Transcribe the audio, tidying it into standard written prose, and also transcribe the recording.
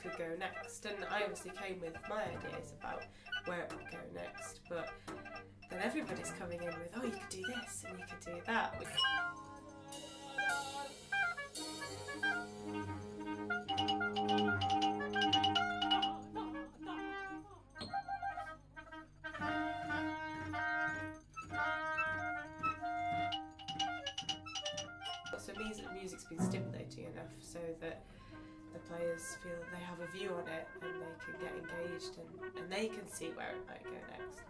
could go next. And I obviously came with my ideas about where it would go next, but then everybody's coming in with, oh, you could do this and you could do that. So music's been stimulating enough so that the players feel they have a view on it and they can get engaged and they can see where it might go next.